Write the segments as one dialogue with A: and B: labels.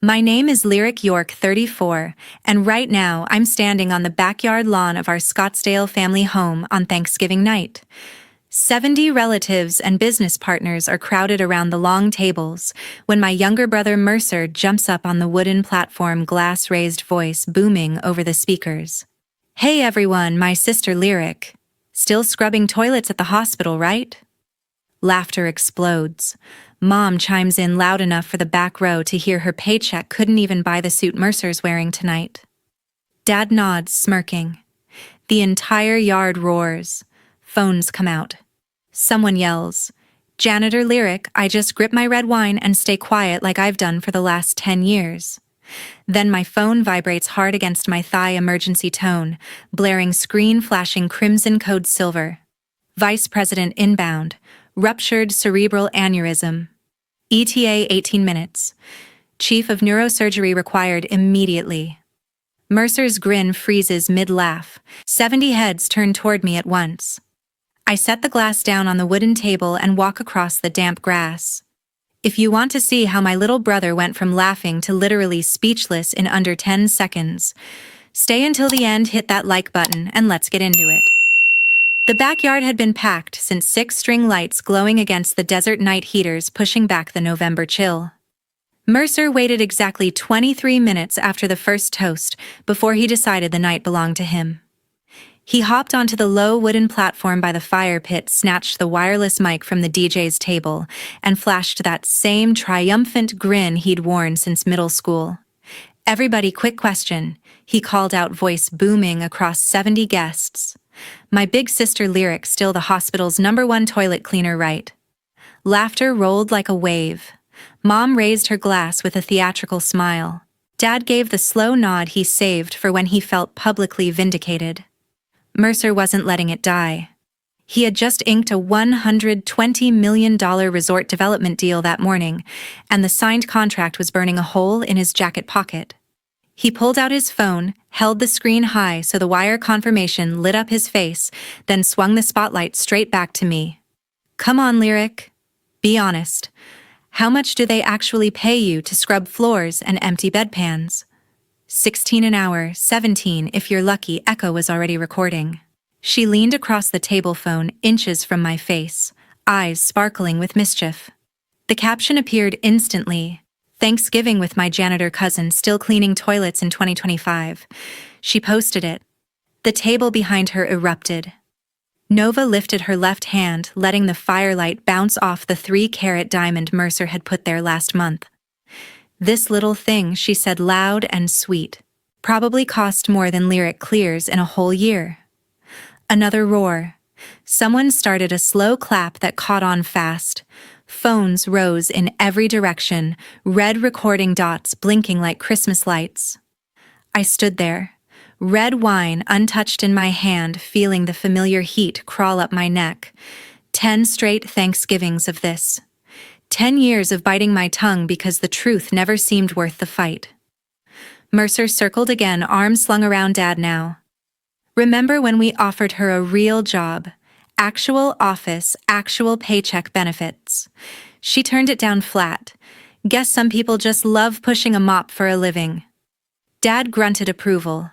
A: My name is Lyric York 34, and right now I'm standing on the backyard lawn of our Scottsdale family home on Thanksgiving night. 70 relatives and business partners are crowded around the long tables when my younger brother Mercer jumps up on the wooden platform, glass-raised voice booming over the speakers. "Hey everyone, my sister Lyric. Still scrubbing toilets at the hospital, right?" Laughter explodes. Mom chimes in loud enough for the back row to hear her paycheck couldn't even buy the suit Mercer's wearing tonight. Dad nods, smirking. The entire yard roars. Phones come out. Someone yells, "Janitor Lyric, I just grip my red wine and stay quiet like I've done for the last 10 years. Then my phone vibrates hard against my thigh, emergency tone, blaring screen flashing crimson code silver. Vice President inbound. Ruptured cerebral aneurysm. ETA 18 minutes. Chief of Neurosurgery required immediately. Mercer's grin freezes mid-laugh. 70 heads turn toward me at once. I set the glass down on the wooden table and walk across the damp grass. If you want to see how my little brother went from laughing to literally speechless in under 10 seconds, stay until the end, hit that like button, and let's get into it. The backyard had been packed since 6 string lights glowing against the desert night heaters pushing back the November chill. Mercer waited exactly 23 minutes after the first toast before he decided the night belonged to him. He hopped onto the low wooden platform by the fire pit, snatched the wireless mic from the DJ's table, and flashed that same triumphant grin he'd worn since middle school. "Everybody, quick question," he called out, voice booming across 70 guests. "My big sister Lyric still the hospital's #1 toilet cleaner, right?" Laughter rolled like a wave. Mom raised her glass with a theatrical smile. Dad gave the slow nod he saved for when he felt publicly vindicated. Mercer wasn't letting it die. He had just inked a $120 million resort development deal that morning, and the signed contract was burning a hole in his jacket pocket. He pulled out his phone, held the screen high so the wire confirmation lit up his face, then swung the spotlight straight back to me. "Come on, Lyric. Be honest. How much do they actually pay you to scrub floors and empty bedpans?" 16 an hour, 17 if you're lucky, Echo was already recording. She leaned across the table phone, inches from my face, eyes sparkling with mischief. The caption appeared instantly. "Thanksgiving with my janitor cousin, still cleaning toilets in 2025. She posted it. The table behind her erupted. Nova lifted her left hand, letting the firelight bounce off the 3-carat diamond Mercer had put there last month. "This little thing," she said loud and sweet, "probably cost more than Lyric clears in a whole year." Another roar. Someone started a slow clap that caught on fast. Phones rose in every direction, red recording dots blinking like Christmas lights. I stood there, red wine untouched in my hand, feeling the familiar heat crawl up my neck. 10 straight Thanksgivings of this. 10 years of biting my tongue because the truth never seemed worth the fight. Mercer circled again, arms slung around Dad now. "Remember when we offered her a real job? Actual office, actual paycheck, benefits. She turned it down flat. Guess some people just love pushing a mop for a living." Dad grunted approval.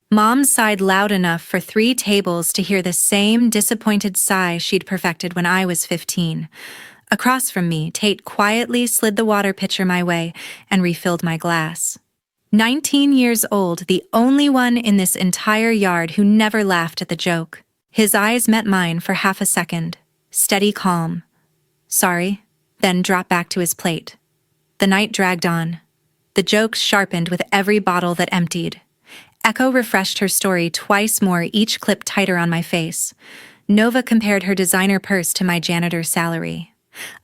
A: Mom sighed loud enough for 3 tables to hear the same disappointed sigh she'd perfected when I was 15. Across from me, Tate quietly slid the water pitcher my way and refilled my glass. 19 years old, the only one in this entire yard who never laughed at the joke. His eyes met mine for half a second. Steady calm. "Sorry," then dropped back to his plate. The night dragged on. The jokes sharpened with every bottle that emptied. Echo refreshed her story twice more, each clip tighter on my face. Nova compared her designer purse to my janitor's salary.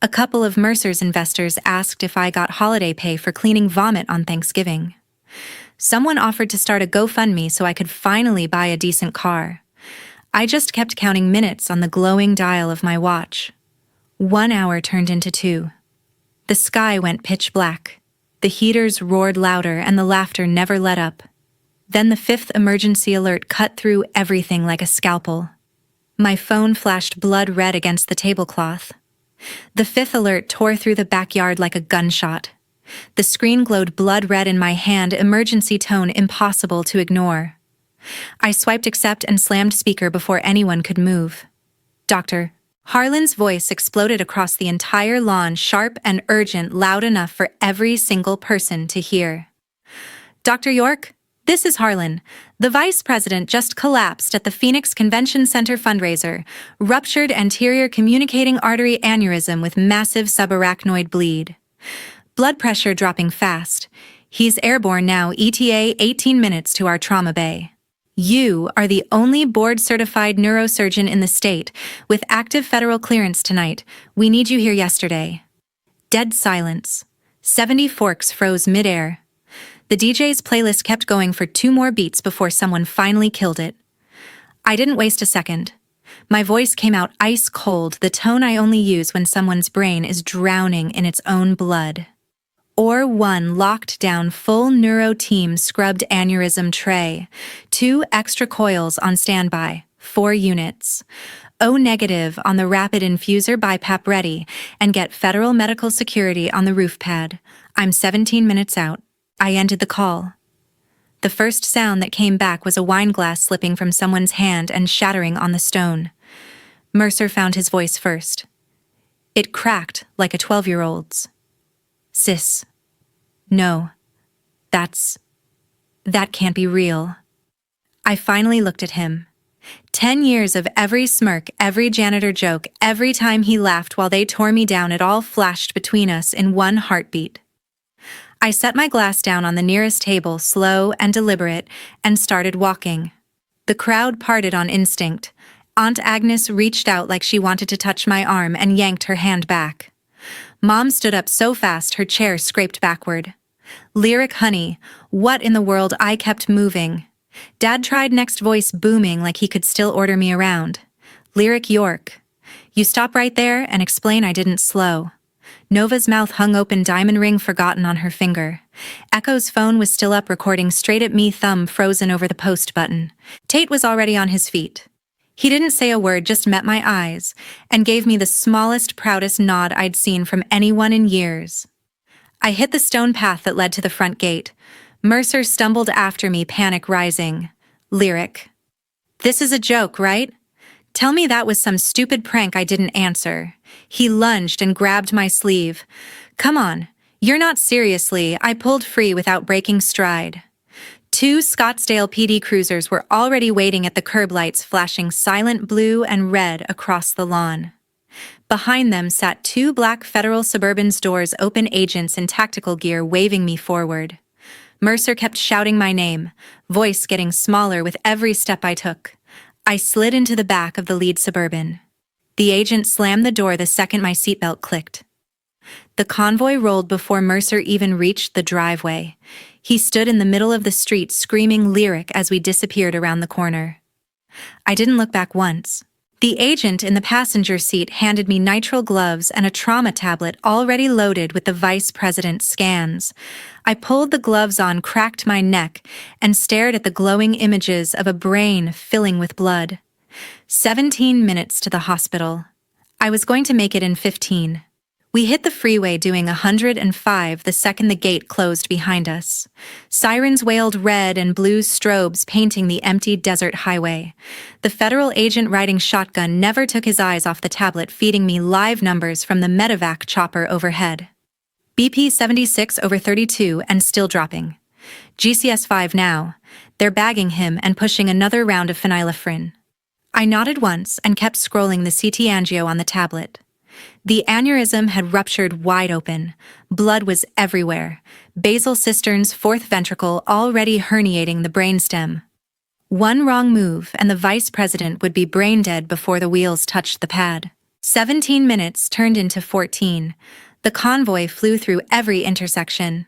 A: A couple of Mercer's investors asked if I got holiday pay for cleaning vomit on Thanksgiving. Someone offered to start a GoFundMe so I could finally buy a decent car. I just kept counting minutes on the glowing dial of my watch. 1 hour turned into 2. The sky went pitch black. The heaters roared louder and the laughter never let up. Then the 5th emergency alert cut through everything like a scalpel. My phone flashed blood red against the tablecloth. The 5th alert tore through the backyard like a gunshot. The screen glowed blood red in my hand, emergency tone impossible to ignore. I swiped accept and slammed speaker before anyone could move. Doctor. Harlan's voice exploded across the entire lawn, sharp and urgent, loud enough for every single person to hear. Dr. York, this is Harlan. The vice president just collapsed at the Phoenix Convention Center fundraiser. Ruptured anterior communicating artery aneurysm with massive subarachnoid bleed. Blood pressure dropping fast. He's airborne now, ETA 18 minutes to our trauma bay. You are the only board-certified neurosurgeon in the state with active federal clearance tonight. We need you here yesterday. Dead silence. 70 forks froze midair. The DJ's playlist kept going for 2 more beats before someone finally killed it. I didn't waste a second. My voice came out ice cold, the tone I only use when someone's brain is drowning in its own blood. Or 1 locked down full neuro team scrubbed aneurysm tray. 2 extra coils on standby. 4 units. O negative on the rapid infuser BiPAP ready, and get federal medical security on the roof pad. I'm 17 minutes out. I ended the call. The first sound that came back was a wine glass slipping from someone's hand and shattering on the stone. Mercer found his voice first. It cracked like a 12-year-old's. Sis. No. That can't be real. I finally looked at him. 10 years of every smirk, every janitor joke, every time he laughed while they tore me down, it all flashed between us in one heartbeat. I set my glass down on the nearest table, slow and deliberate, and started walking. The crowd parted on instinct. Aunt Agnes reached out like she wanted to touch my arm and yanked her hand back. Mom stood up so fast her chair scraped backward. Lyric honey, what in the world? I kept moving. Dad tried, next voice booming like he could still order me around. Lyric York. You stop right there and explain I didn't slow. Nova's mouth hung open, diamond ring forgotten on her finger. Echo's phone was still up, recording straight at me, thumb frozen over the post button. Tate was already on his feet. He didn't say a word, just met my eyes, and gave me the smallest, proudest nod I'd seen from anyone in years. I hit the stone path that led to the front gate. Mercer stumbled after me, panic rising. Lyric. This is a joke, right? Tell me that was some stupid prank I didn't answer. He lunged and grabbed my sleeve. Come on, you're not seriously. I pulled free without breaking stride. 2 Scottsdale PD cruisers were already waiting at the curb lights, flashing silent blue and red across the lawn. Behind them sat 2 black Federal Suburbans, doors open, agents in tactical gear waving me forward. Mercer kept shouting my name, voice getting smaller with every step I took. I slid into the back of the lead Suburban. The agent slammed the door the second my seatbelt clicked. The convoy rolled before Mercer even reached the driveway. He stood in the middle of the street screaming lyric as we disappeared around the corner. I didn't look back once. The agent in the passenger seat handed me nitrile gloves and a trauma tablet already loaded with the vice president's scans. I pulled the gloves on, cracked my neck, and stared at the glowing images of a brain filling with blood. 17 minutes to the hospital. I was going to make it in 15. We hit the freeway doing 105 the second the gate closed behind us. Sirens wailed, red and blue strobes painting the empty desert highway. The federal agent riding shotgun never took his eyes off the tablet, feeding me live numbers from the medevac chopper overhead. BP 76/32 and still dropping. GCS 5 now. They're bagging him and pushing another round of phenylephrine. I nodded once and kept scrolling the CT angio on the tablet. The aneurysm had ruptured wide open. Blood was everywhere. Basal cisterns, 4th ventricle already herniating the brainstem. One wrong move and the vice president would be brain dead before the wheels touched the pad. 17 minutes turned into 14. The convoy flew through every intersection.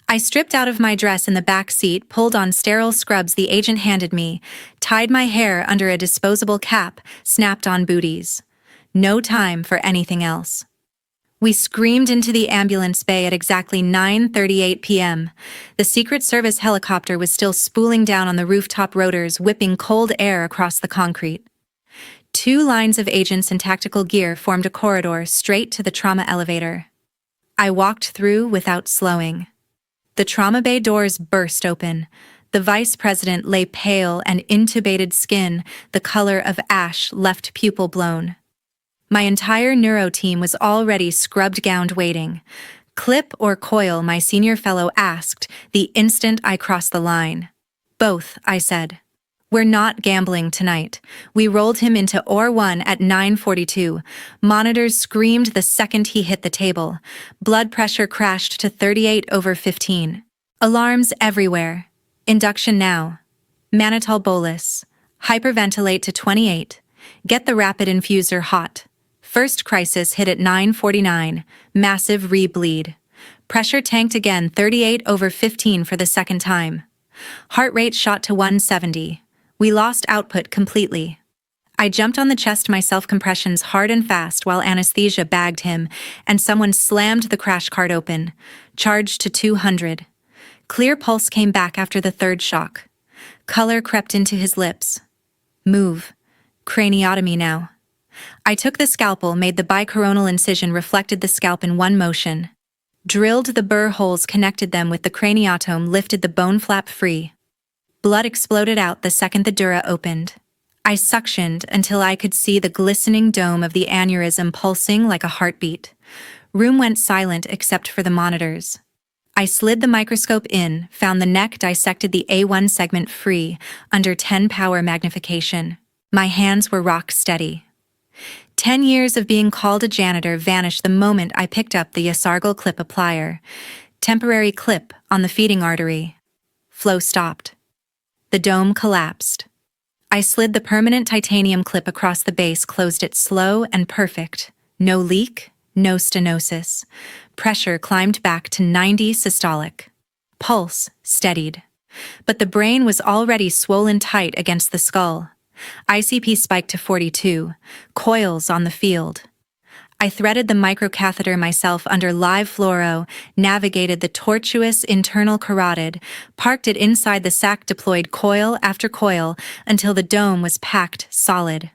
A: I stripped out of my dress in the back seat, pulled on sterile scrubs the agent handed me, tied my hair under a disposable cap, snapped on booties. No time for anything else. We screamed into the ambulance bay at exactly 9:38 p.m. The Secret Service helicopter was still spooling down on the rooftop rotors, whipping cold air across the concrete. 2 lines of agents in tactical gear formed a corridor straight to the trauma elevator. I walked through without slowing. The trauma bay doors burst open. The vice president lay pale and intubated skin, the color of ash, left pupil blown. My entire neuro team was already scrubbed-gowned waiting. Clip or coil, my senior fellow asked the instant I crossed the line. Both, I said. We're not gambling tonight. We rolled him into OR1 at 9:42. Monitors screamed the second he hit the table. Blood pressure crashed to 38/15. Alarms everywhere. Induction now. Mannitol bolus. Hyperventilate to 28. Get the rapid infuser hot. First crisis hit at 9:49. Massive re-bleed. Pressure tanked again 38/15 for the second time. Heart rate shot to 170. We lost output completely. I jumped on the chest, my self-compressions hard and fast while anesthesia bagged him, and someone slammed the crash cart open. Charged to 200. Clear pulse came back after the third shock. Color crept into his lips. Move. Craniotomy now. I took the scalpel, made the bicoronal incision, reflected the scalp in one motion. Drilled the burr holes, connected them with the craniotome, lifted the bone flap free. Blood exploded out the second the dura opened. I suctioned until I could see the glistening dome of the aneurysm pulsing like a heartbeat. Room went silent except for the monitors. I slid the microscope in, found the neck, dissected the A1 segment free, under 10 power magnification. My hands were rock steady. 10 years of being called a janitor vanished the moment I picked up the esargal clip applier. Temporary clip on the feeding artery. Flow stopped. The dome collapsed. I slid the permanent titanium clip across the base, closed it slow and perfect. No leak, no stenosis. Pressure climbed back to 90 systolic. Pulse steadied. But the brain was already swollen tight against the skull. ICP spiked to 42. Coils on the field. I threaded the microcatheter myself under live fluoro, navigated the tortuous internal carotid, parked it inside the sac, deployed coil after coil until the dome was packed solid.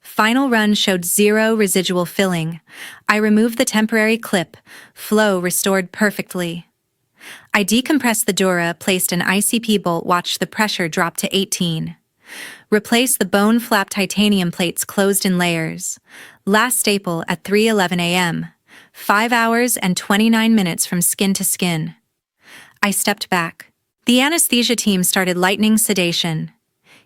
A: Final run showed 0 residual filling. I removed the temporary clip. Flow restored perfectly. I decompressed the dura, placed an ICP bolt, watched the pressure drop to 18. Replaced the bone flap, titanium plates closed in layers. Last staple at 3:11 a.m. 5 hours and 29 minutes from skin to skin. I stepped back. The anesthesia team started lightning sedation.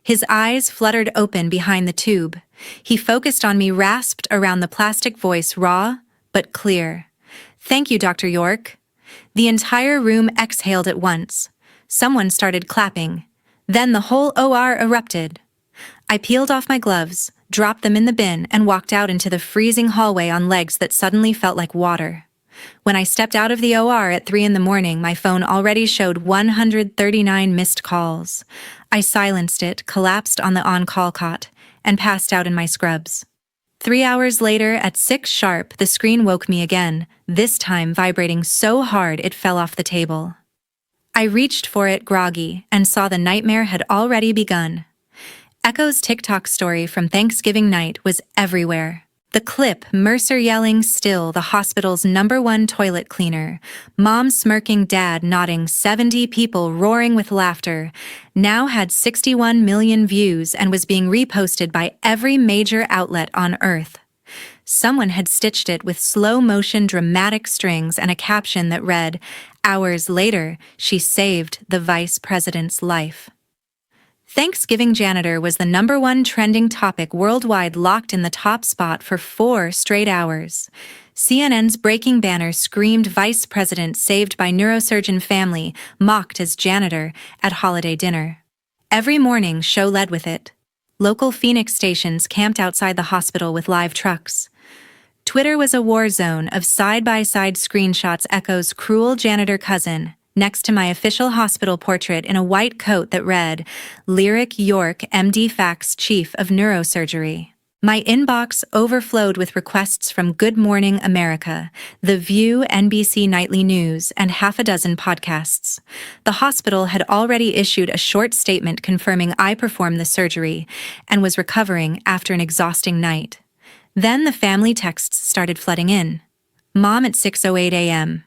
A: His eyes fluttered open behind the tube. He focused on me, rasped around the plastic voice, raw but clear. "Thank you, Dr. York." The entire room exhaled at once. Someone started clapping. Then the whole OR erupted. I peeled off my gloves, dropped them in the bin, and walked out into the freezing hallway on legs that suddenly felt like water. When I stepped out of the OR at 3 a.m, my phone already showed 139 missed calls. I silenced it, collapsed on the on-call cot, and passed out in my scrubs. 3 hours later, at 6 sharp, the screen woke me again, this time vibrating so hard it fell off the table. I reached for it, groggy, and saw the nightmare had already begun. Echo's TikTok story from Thanksgiving night was everywhere. The clip, Mercer yelling still, the hospital's #1 toilet cleaner, mom smirking, dad nodding, 70 people roaring with laughter, now had 61 million views and was being reposted by every major outlet on Earth. Someone had stitched it with slow-motion dramatic strings and a caption that read, "Hours later, she saved the vice president's life." Thanksgiving janitor was the #1 trending topic worldwide, locked in the top spot for 4 straight hours. CNN's breaking banner screamed vice president saved by neurosurgeon family, mocked as janitor at holiday dinner. Every morning, show led with it. Local Phoenix stations camped outside the hospital with live trucks. Twitter was a war zone of side-by-side screenshots, Echo's cruel janitor cousin, next to my official hospital portrait in a white coat that read, "Lyric York, MD Fax, Chief of Neurosurgery." My inbox overflowed with requests from Good Morning America, The View, NBC Nightly News, and half a dozen podcasts. The hospital had already issued a short statement confirming I performed the surgery and was recovering after an exhausting night. Then the family texts started flooding in. Mom at 6:08 a.m.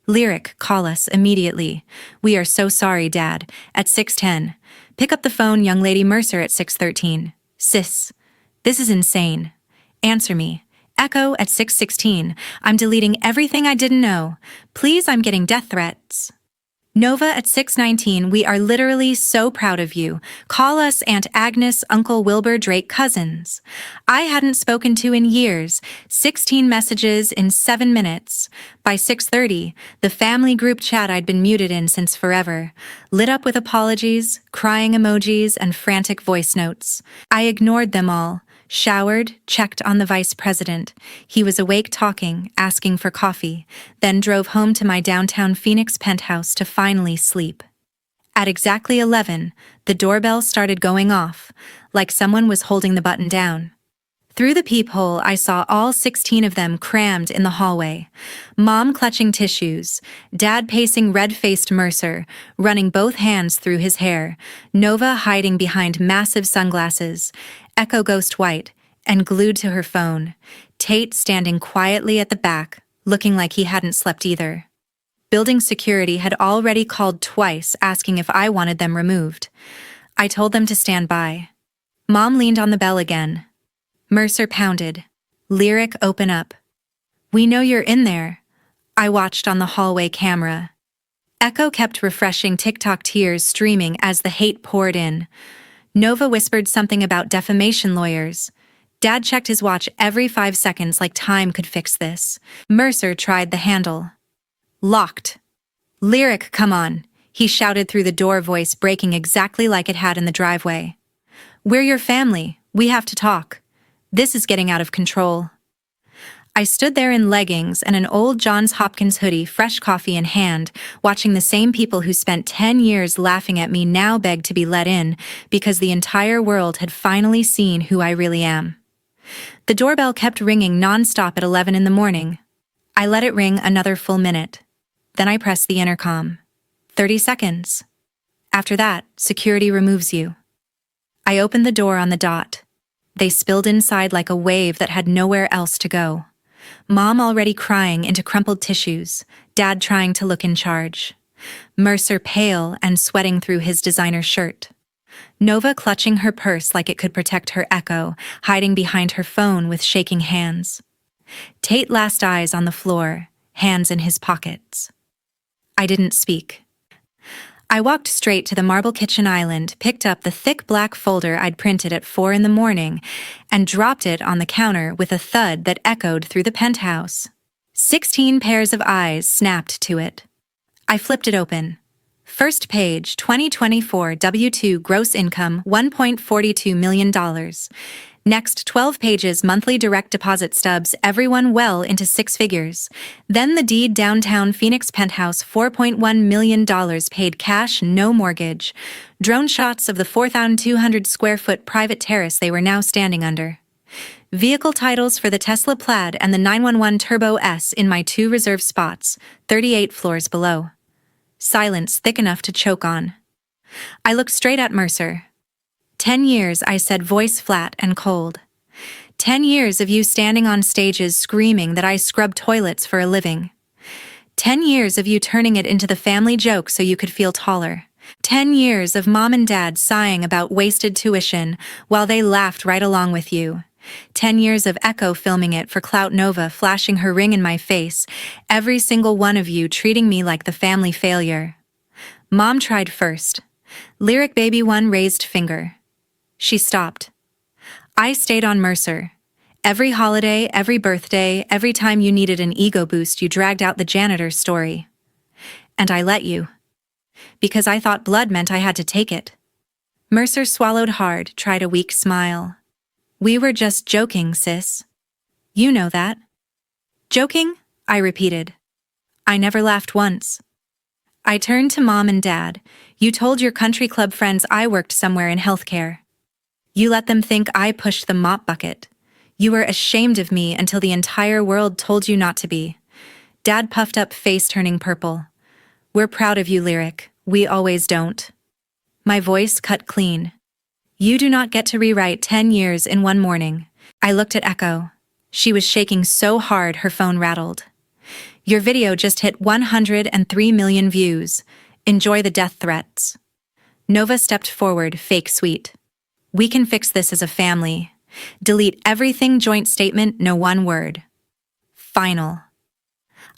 A: Lyric, call us immediately. We are so sorry, Dad. At 6:10. Pick up the phone, young lady Mercer at 6:13. Sis, this is insane. Answer me. Echo at 6:16. I'm deleting everything I didn't know. Please, I'm getting death threats. Nova at 6:19. We are literally so proud of you. Call us Aunt Agnes, Uncle Wilbur Drake cousins. I hadn't spoken to in years. 16 messages in 7 minutes. By 6:30, the family group chat I'd been muted in since forever lit up with apologies, crying emojis, and frantic voice notes. I ignored them all. Showered, checked on the vice president. He was awake talking, asking for coffee, then drove home to my downtown Phoenix penthouse to finally sleep. At exactly 11, the doorbell started going off, like someone was holding the button down. Through the peephole, I saw all 16 of them crammed in the hallway. Mom clutching tissues, Dad pacing red-faced Mercer, running both hands through his hair, Nova hiding behind massive sunglasses, Echo ghost white, and glued to her phone, Tate standing quietly at the back, looking like he hadn't slept either. Building security had already called twice asking if I wanted them removed. I told them to stand by. Mom leaned on the bell again. Mercer pounded. Lyric, open up. We know you're in there. I watched on the hallway camera. Echo kept refreshing TikTok, tears streaming as the hate poured in. Nova whispered something about defamation lawyers. Dad checked his watch every 5 seconds like time could fix this. Mercer tried the handle. Locked. Lyric, come on, he shouted through the door, voice breaking exactly like it had in the driveway. We're your family. We have to talk. This is getting out of control. I stood there in leggings and an old Johns Hopkins hoodie, fresh coffee in hand, watching the same people who spent 10 years laughing at me now beg to be let in because the entire world had finally seen who I really am. The doorbell kept ringing nonstop at 11 in the morning. I let it ring another full minute. Then I pressed the intercom. 30 seconds. After that, security removes you. I opened the door on the dot. They spilled inside like a wave that had nowhere else to go. Mom already crying into crumpled tissues, Dad trying to look in charge. Mercer pale and sweating through his designer shirt. Nova clutching her purse like it could protect her Echo, hiding behind her phone with shaking hands. Tate last eyes on the floor, hands in his pockets. I didn't speak. I walked straight to the marble kitchen island, picked up the thick black folder I'd printed at 4 in the morning, and dropped it on the counter with a thud that echoed through the penthouse. 16 pairs of eyes snapped to it. I flipped it open. First page, 2024 W-2 gross income $1.42 million. Next 12 pages, monthly direct deposit stubs, everyone well into 6 figures. Then the deed, downtown Phoenix penthouse, $4.1 million paid cash, no mortgage. Drone shots of the 4,200 square foot private terrace they were now standing under. Vehicle titles for the Tesla Plaid and the 911 Turbo S in my 2 reserve spots, 38 floors below. Silence thick enough to choke on. I looked straight at Mercer. 10 years, I said, voice flat and cold. 10 years of you standing on stages screaming that I scrub toilets for a living. 10 years of you turning it into the family joke so you could feel taller. 10 years of Mom and Dad sighing about wasted tuition while they laughed right along with you. 10 years of Echo filming it for clout, Nova flashing her ring in my face, every single one of you treating me like the family failure. Mom tried first. Lyric baby one raised finger. She stopped. I stayed on Mercer. Every holiday, every birthday, every time you needed an ego boost, you dragged out the janitor story. And I let you. Because I thought blood meant I had to take it. Mercer swallowed hard, tried a weak smile. We were just joking, sis. You know that. Joking? I repeated. I never laughed once. I turned to Mom and Dad. You told your country club friends I worked somewhere in healthcare. You let them think I pushed the mop bucket. You were ashamed of me until the entire world told you not to be. Dad puffed up, face turning purple. We're proud of you, Lyric. We always don't. My voice cut clean. You do not get to rewrite 10 years in one morning. I looked at Echo. She was shaking so hard her phone rattled. Your video just hit 103 million views. Enjoy the death threats. Nova stepped forward, fake sweet. We can fix this as a family. Delete everything joint statement, no one word. Final.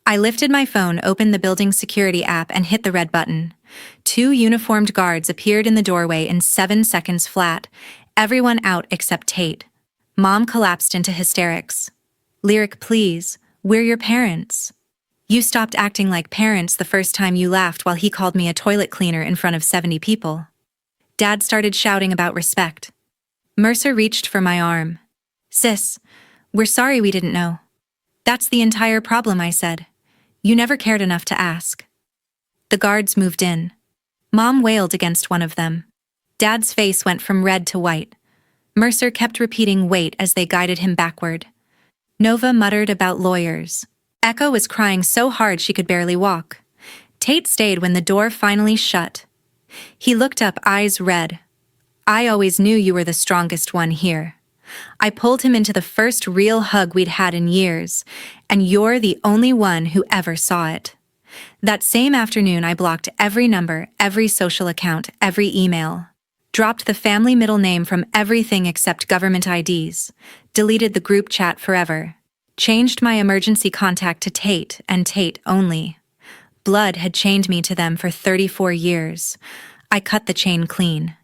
A: I lifted my phone, opened the building security app, and hit the red button. 2 uniformed guards appeared in the doorway in 7 seconds flat. Everyone out except Tate. Mom collapsed into hysterics. Lyric, please, we're your parents. You stopped acting like parents the first time you laughed while he called me a toilet cleaner in front of 70 people. Dad started shouting about respect. Mercer reached for my arm. Sis, we're sorry we didn't know. That's the entire problem, I said. You never cared enough to ask. The guards moved in. Mom wailed against one of them. Dad's face went from red to white. Mercer kept repeating wait as they guided him backward. Nova muttered about lawyers. Echo was crying so hard she could barely walk. Tate stayed when the door finally shut. He looked up, eyes red. I always knew you were the strongest one here. I pulled him into the first real hug we'd had in years, and you're the only one who ever saw it. That same afternoon, I blocked every number, every social account, every email. Dropped the family middle name from everything except government IDs. Deleted the group chat forever. Changed my emergency contact to Tate and Tate only. Blood had chained me to them for 34 years. I cut the chain clean.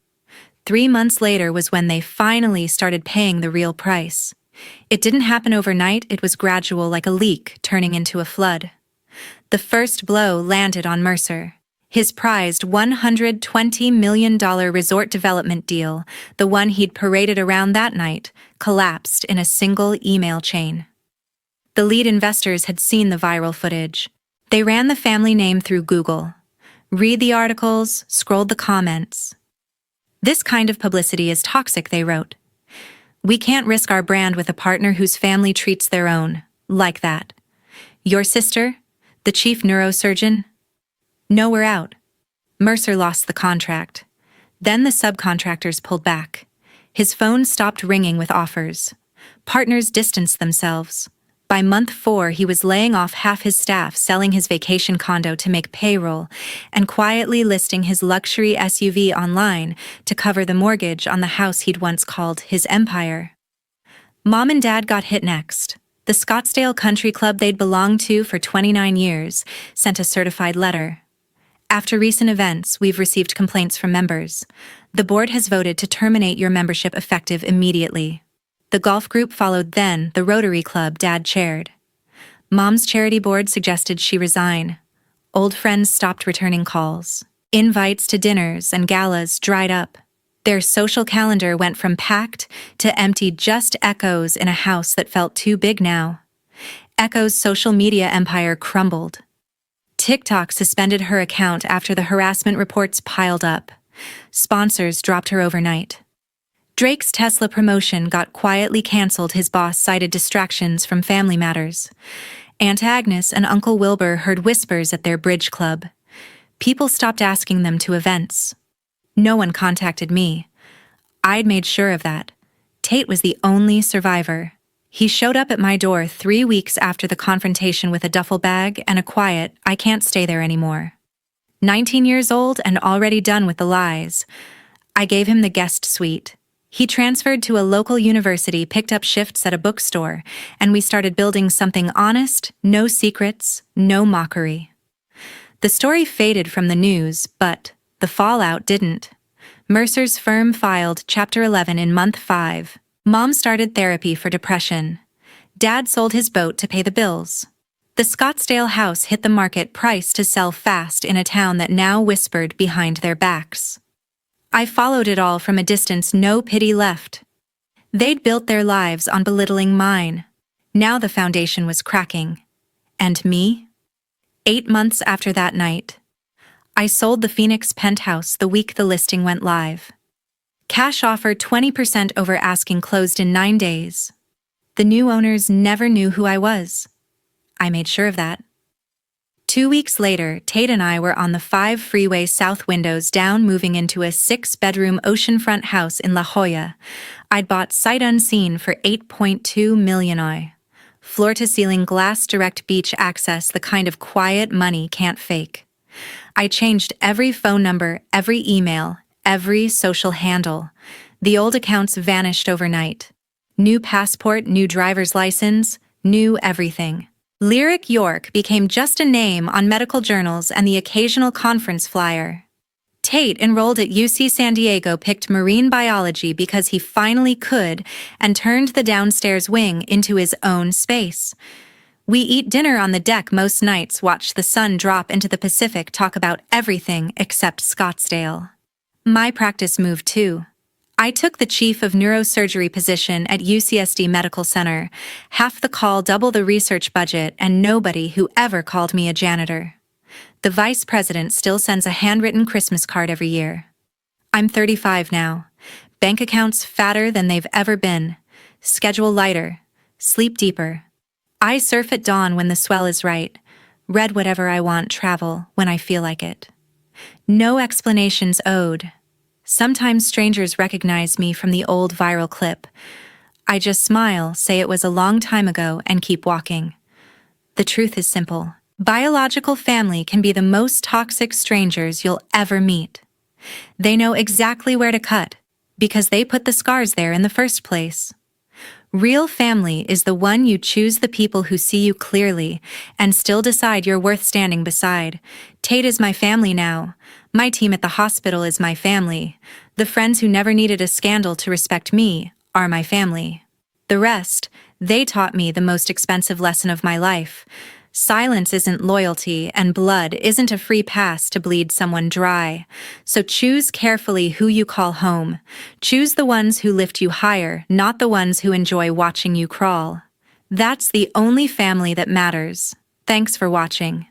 A: 3 months later was when they finally started paying the real price. It didn't happen overnight, it was gradual, like a leak turning into a flood. The first blow landed on Mercer. His prized $120 million resort development deal, the one he'd paraded around that night, collapsed in a single email chain. The lead investors had seen the viral footage. They ran the family name through Google. Read the articles, scrolled the comments. This kind of publicity is toxic, they wrote. We can't risk our brand with a partner whose family treats their own like that. Your sister, the chief neurosurgeon? No, we're out. Mercer lost the contract. Then the subcontractors pulled back. His phone stopped ringing with offers. Partners distanced themselves. By month 4, he was laying off half his staff, selling his vacation condo to make payroll, and quietly listing his luxury SUV online to cover the mortgage on the house he'd once called his empire. Mom and Dad got hit next. The Scottsdale Country Club they'd belonged to for 29 years sent a certified letter. After recent events, we've received complaints from members. The board has voted to terminate your membership effective immediately. The golf group followed, then the Rotary Club Dad chaired. Mom's charity board suggested she resign. Old friends stopped returning calls. Invites to dinners and galas dried up. Their social calendar went from packed to empty, just echoes in a house that felt too big now. Echo's social media empire crumbled. TikTok suspended her account after the harassment reports piled up. Sponsors dropped her overnight. Drake's Tesla promotion got quietly canceled. His boss cited distractions from family matters. Aunt Agnes and Uncle Wilbur heard whispers at their bridge club. People stopped asking them to events. No one contacted me. I'd made sure of that. Tate was the only survivor. He showed up at my door 3 weeks after the confrontation with a duffel bag and a quiet, I can't stay there anymore. 19 years old and already done with the lies. I gave him the guest suite. He transferred to a local university, picked up shifts at a bookstore, and we started building something honest, no secrets, no mockery. The story faded from the news, but the fallout didn't. Mercer's firm filed Chapter 11 in month 5. Mom started therapy for depression. Dad sold his boat to pay the bills. The Scottsdale house hit the market price to sell fast in a town that now whispered behind their backs. I followed it all from a distance, no pity left. They'd built their lives on belittling mine. Now the foundation was cracking. And me? 8 months after that night, I sold the Phoenix penthouse the week the listing went live. Cash offer 20% over asking, closed in 9 days. The new owners never knew who I was. I made sure of that. 2 weeks later, Tate and I were on the 5 freeway south, windows down, moving into a 6-bedroom oceanfront house in La Jolla. I'd bought sight unseen for $8.2 million. floor-to-ceiling glass direct beach access, the kind of quiet money can't fake. I changed every phone number, every email, every social handle. The old accounts vanished overnight. New passport, new driver's license, new everything. Lyric York became just a name on medical journals and the occasional conference flyer. Tate enrolled at UC San Diego, picked marine biology because he finally could, and turned the downstairs wing into his own space. We eat dinner on the deck most nights, watch the sun drop into the Pacific, talk about everything except Scottsdale. My practice moved too. I took the Chief of Neurosurgery position at UCSD Medical Center, half the call, double the research budget, and nobody who ever called me a janitor. The vice president still sends a handwritten Christmas card every year. I'm 35 now. Bank accounts fatter than they've ever been. Schedule lighter. Sleep deeper. I surf at dawn when the swell is right. Read whatever I want, travel when I feel like it. No explanations owed. Sometimes strangers recognize me from the old viral clip. I just smile, say it was a long time ago, and keep walking. The truth is simple. Biological family can be the most toxic strangers you'll ever meet. They know exactly where to cut, because they put the scars there in the first place. Real family is the one you choose, the people who see you clearly and still decide you're worth standing beside. Tate is my family now. My team at the hospital is my family. The friends who never needed a scandal to respect me are my family. The rest, they taught me the most expensive lesson of my life. Silence isn't loyalty, and blood isn't a free pass to bleed someone dry. So choose carefully who you call home. Choose the ones who lift you higher, not the ones who enjoy watching you crawl. That's the only family that matters. Thanks for watching.